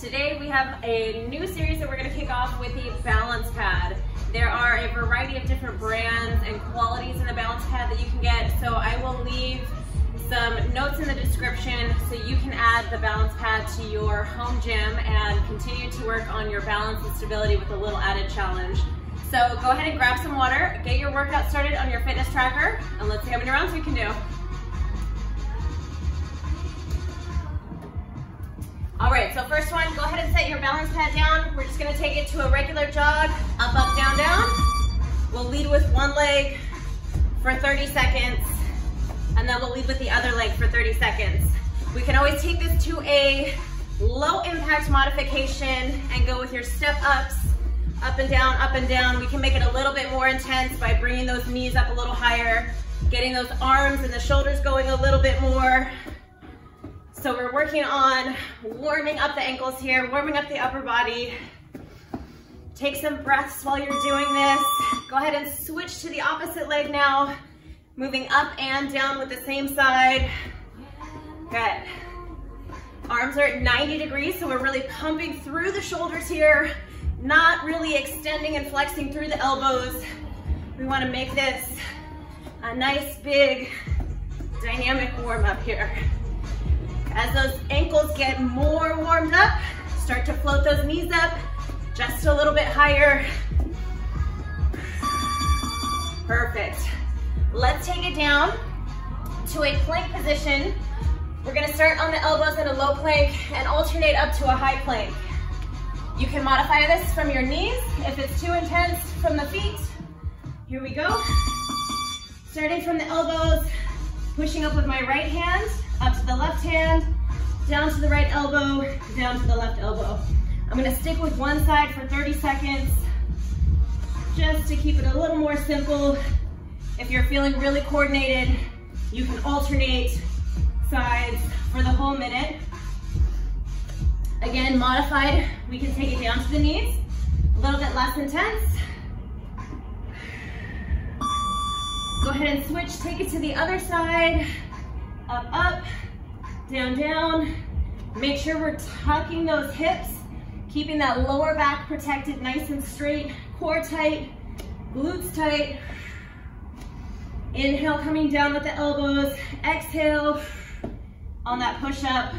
Today we have a new series that we're going to kick off with the balance pad. There are a variety of different brands and qualities in the balance pad that you can get, so I will leave some notes in the description so you can add the balance pad to your home gym and continue to work on your balance and stability with a little added challenge. So go ahead and grab some water, get your workout started on your fitness tracker, and let's see how many rounds we can do. All right, so first one, go ahead and set your balance pad down. We're just gonna take it to a regular jog, up, up, down, down. We'll lead with one leg for 30 seconds, and then we'll lead with the other leg for 30 seconds. We can always take this to a low impact modification and go with your step ups, up and down, up and down. We can make it a little bit more intense by bringing those knees up a little higher, getting those arms and the shoulders going a little bit more. So we're working on warming up the ankles here, warming up the upper body. Take some breaths while you're doing this. Go ahead and switch to the opposite leg now, moving up and down with the same side. Good. Arms are at 90 degrees, so we're really pumping through the shoulders here, not really extending and flexing through the elbows. We want to make this a nice, big, dynamic warm up here. As those ankles get more warmed up, start to float those knees up just a little bit higher. Perfect. Let's take it down to a plank position. We're gonna start on the elbows in a low plank and alternate up to a high plank. You can modify this from your knees if it's too intense from the feet. Here we go. Starting from the elbows, pushing up with my right hand, up to the left hand, down to the right elbow, down to the left elbow. I'm gonna stick with one side for 30 seconds, just to keep it a little more simple. If you're feeling really coordinated, you can alternate sides for the whole minute. Again, modified, we can take it down to the knees, a little bit less intense. Go ahead and switch, take it to the other side. Up, up, down, down. Make sure we're tucking those hips, keeping that lower back protected nice and straight, core tight, glutes tight. Inhale, coming down with the elbows. Exhale on that push up.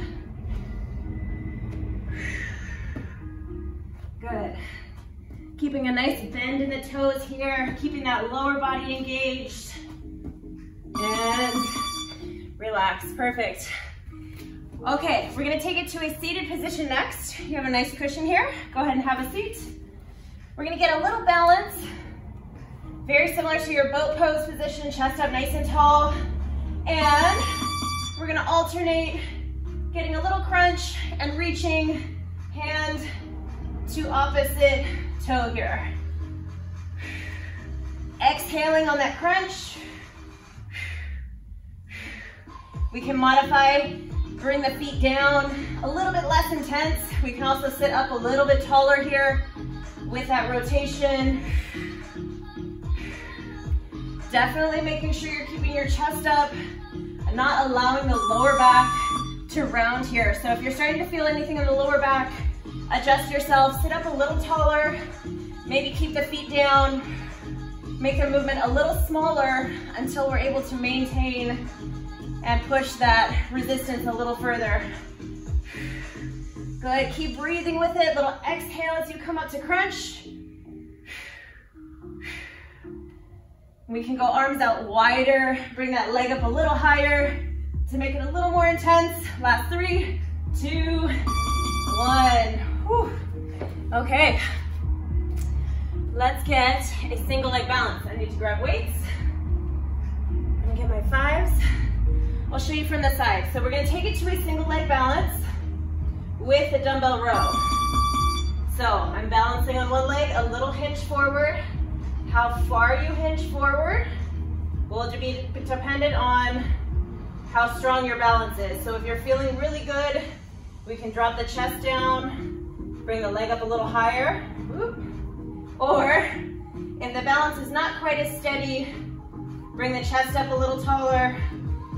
Good. Keeping a nice bend in the toes here, keeping that lower body engaged. And relax, perfect. Okay, we're gonna take it to a seated position next. You have a nice cushion here. Go ahead and have a seat. We're gonna get a little balance. Very similar to your boat pose position, chest up nice and tall. And we're gonna alternate, getting a little crunch and reaching hand to opposite toe here. Exhaling on that crunch. We can modify, bring the feet down a little bit less intense. We can also sit up a little bit taller here with that rotation. Definitely making sure you're keeping your chest up and not allowing the lower back to round here. So if you're starting to feel anything in the lower back, adjust yourself, sit up a little taller, maybe keep the feet down, make the movement a little smaller until we're able to maintain and push that resistance a little further. Good, keep breathing with it. Little exhale as you come up to crunch. We can go arms out wider, bring that leg up a little higher to make it a little more intense. Last 3, 2, 1. Whew. Okay, let's get a single leg balance. I need to grab weights. Let me get my 5s. I'll show you from the side. So we're gonna take it to a single leg balance with a dumbbell row. So I'm balancing on one leg, a little hinge forward. How far you hinge forward will be dependent on how strong your balance is. So if you're feeling really good, we can drop the chest down, bring the leg up a little higher. Whoop. Or if the balance is not quite as steady, bring the chest up a little taller,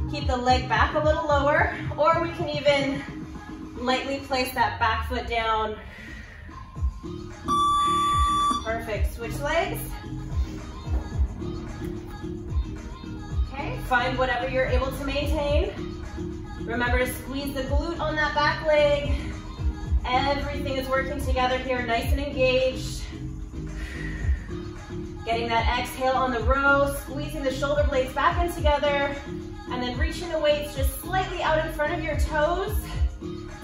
keep the leg back a little lower, or we can even lightly place that back foot down. Perfect, switch legs. Okay, find whatever you're able to maintain. Remember to squeeze the glute on that back leg. Everything is working together here, nice and engaged. Getting that exhale on the row, squeezing the shoulder blades back in together, and then reaching the weights just slightly out in front of your toes.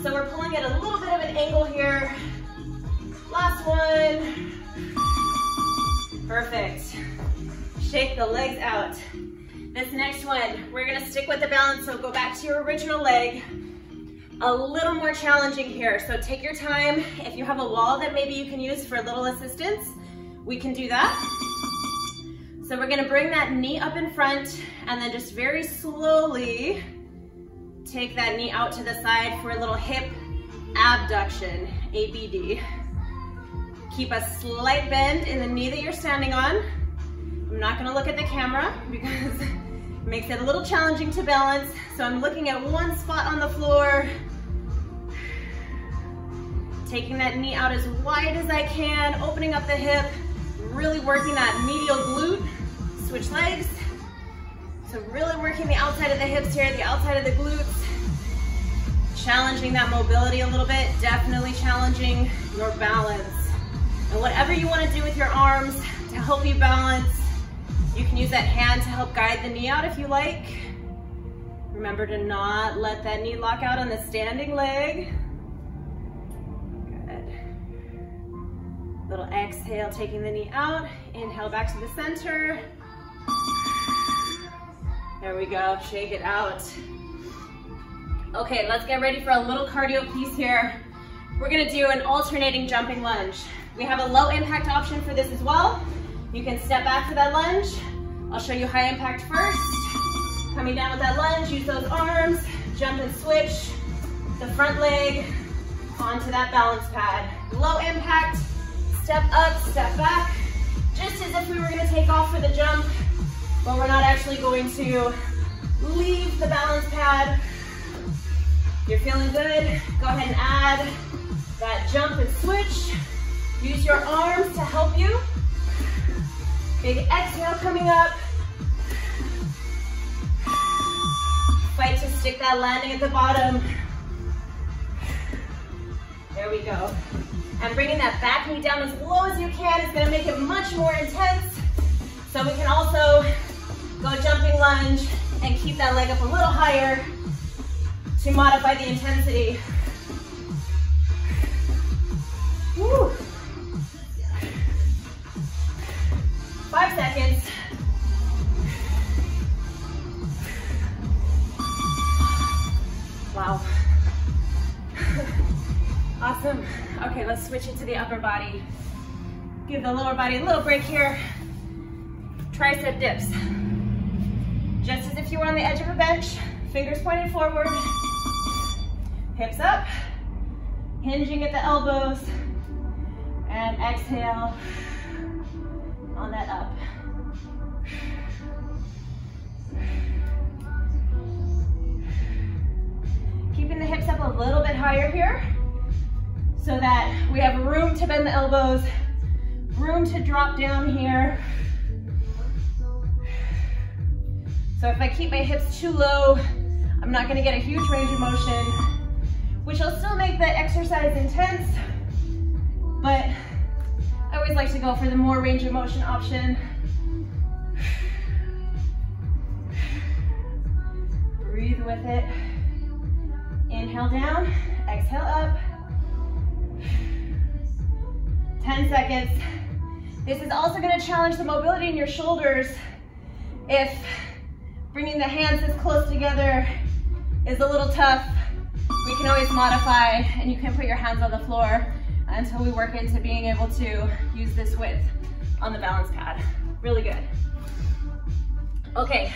So we're pulling at a little bit of an angle here. Last one. Perfect. Shake the legs out. This next one, we're gonna stick with the balance, so go back to your original leg. A little more challenging here, so take your time. If you have a wall that maybe you can use for a little assistance, we can do that. So we're gonna bring that knee up in front and then just very slowly take that knee out to the side for a little hip abduction, ABD. Keep a slight bend in the knee that you're standing on. I'm not gonna look at the camera because it makes it a little challenging to balance. So I'm looking at one spot on the floor, taking that knee out as wide as I can, opening up the hip, really working that medial glute. Switch legs. So really working the outside of the hips here, the outside of the glutes. Challenging that mobility a little bit, definitely challenging your balance. And whatever you want to do with your arms to help you balance, you can use that hand to help guide the knee out if you like. Remember to not let that knee lock out on the standing leg. Good. Little exhale, taking the knee out. Inhale back to the center. There we go, shake it out. Okay, let's get ready for a little cardio piece here. We're gonna do an alternating jumping lunge. We have a low impact option for this as well. You can step back for that lunge. I'll show you high impact first. Coming down with that lunge, use those arms, jump and switch the front leg onto that balance pad. Low impact, step up, step back, just as if we were gonna take off for the jump, but we're not actually going to leave the balance pad. If you're feeling good, go ahead and add that jump and switch. Use your arms to help you. Big exhale coming up. Fight to stick that landing at the bottom. There we go. And bringing that back knee down as low as you can is gonna make it much more intense. So we can also go jumping lunge and keep that leg up a little higher to modify the intensity. Woo. 5 seconds. Wow. Awesome. Okay, let's switch it to the upper body. Give the lower body a little break here. Tricep dips. Just as if you were on the edge of a bench, fingers pointed forward, hips up, hinging at the elbows, and exhale on that up. Keeping the hips up a little bit higher here so that we have room to bend the elbows, room to drop down here. So if I keep my hips too low, I'm not gonna get a huge range of motion, which will still make the exercise intense, but I always like to go for the more range of motion option. Breathe with it. Inhale down, exhale up. 10 seconds. This is also gonna challenge the mobility in your shoulders. If bringing the hands this close together is a little tough, we can always modify, and you can put your hands on the floor until we work into being able to use this width on the balance pad. Really good. Okay,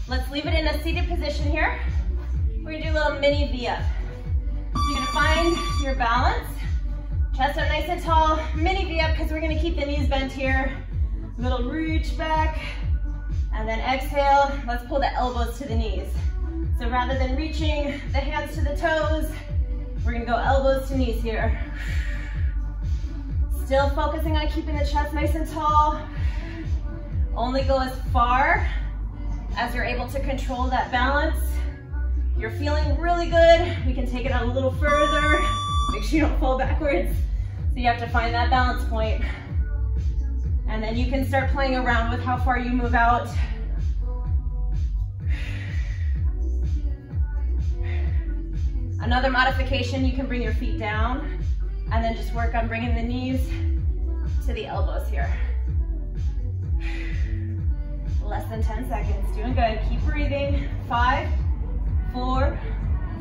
let's leave it in a seated position here. We're gonna do a little mini V-up. So you're gonna find your balance, chest up nice and tall, mini V-up because we're gonna keep the knees bent here. Little reach back, and then exhale, let's pull the elbows to the knees. So rather than reaching the hands to the toes, we're gonna go elbows to knees here. Still focusing on keeping the chest nice and tall. Only go as far as you're able to control that balance. You're feeling really good. We can take it out a little further. Make sure you don't fall backwards. So you have to find that balance point. And then you can start playing around with how far you move out. Another modification, you can bring your feet down and then just work on bringing the knees to the elbows here. Less than 10 seconds, doing good. Keep breathing. 5, 4,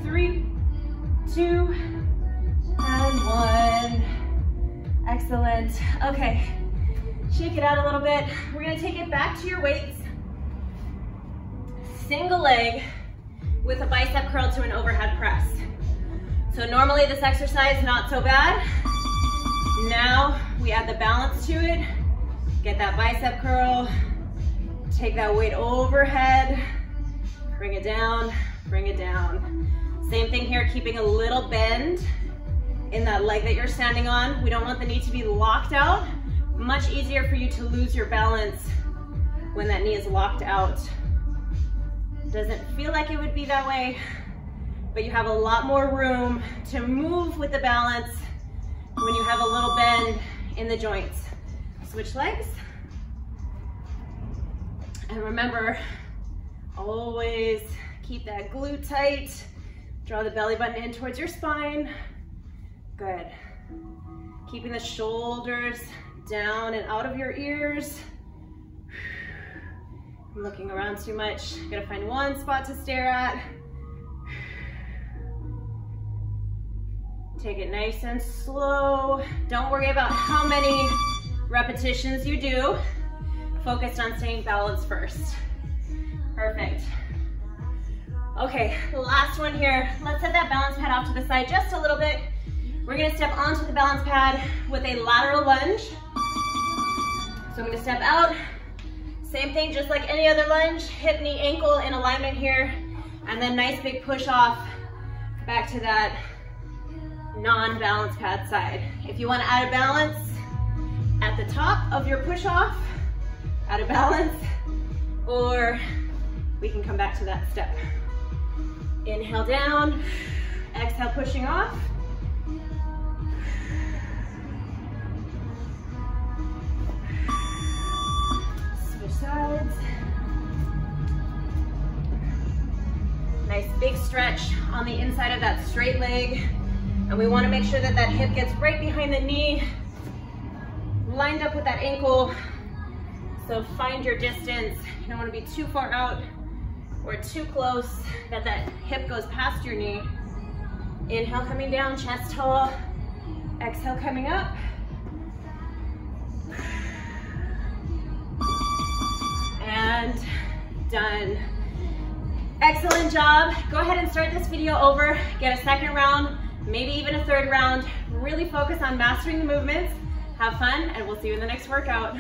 3, 2, and 1. Excellent. Okay, shake it out a little bit. We're gonna take it back to your weights. Single leg with a bicep curl to an overhead press. So normally this exercise, not so bad. Now we add the balance to it. Get that bicep curl. Take that weight overhead. Bring it down, bring it down. Same thing here, keeping a little bend in that leg that you're standing on. We don't want the knee to be locked out. Much easier for you to lose your balance when that knee is locked out. Doesn't feel like it would be that way, but you have a lot more room to move with the balance when you have a little bend in the joints. Switch legs. And remember, always keep that glute tight. Draw the belly button in towards your spine. Good. Keeping the shoulders down and out of your ears. I'm looking around too much. Gotta find one spot to stare at. Take it nice and slow. Don't worry about how many repetitions you do. Focused on staying balanced first. Perfect. Okay, last one here. Let's set that balance pad off to the side just a little bit. We're gonna step onto the balance pad with a lateral lunge. So I'm gonna step out. Same thing, just like any other lunge. Hip, knee, ankle in alignment here. And then nice big push off back to that non-balance pad side. If you wanna add a balance at the top of your push off, add a balance, or we can come back to that step. Inhale down, exhale pushing off. Switch sides. Nice big stretch on the inside of that straight leg. And we want to make sure that that hip gets right behind the knee, lined up with that ankle. So find your distance. You don't want to be too far out or too close that that hip goes past your knee. Inhale coming down, chest tall. Exhale coming up. And done. Excellent job. Go ahead and start this video over. Get a second round, maybe even a third round. Really focus on mastering the movements. Have fun, and we'll see you in the next workout.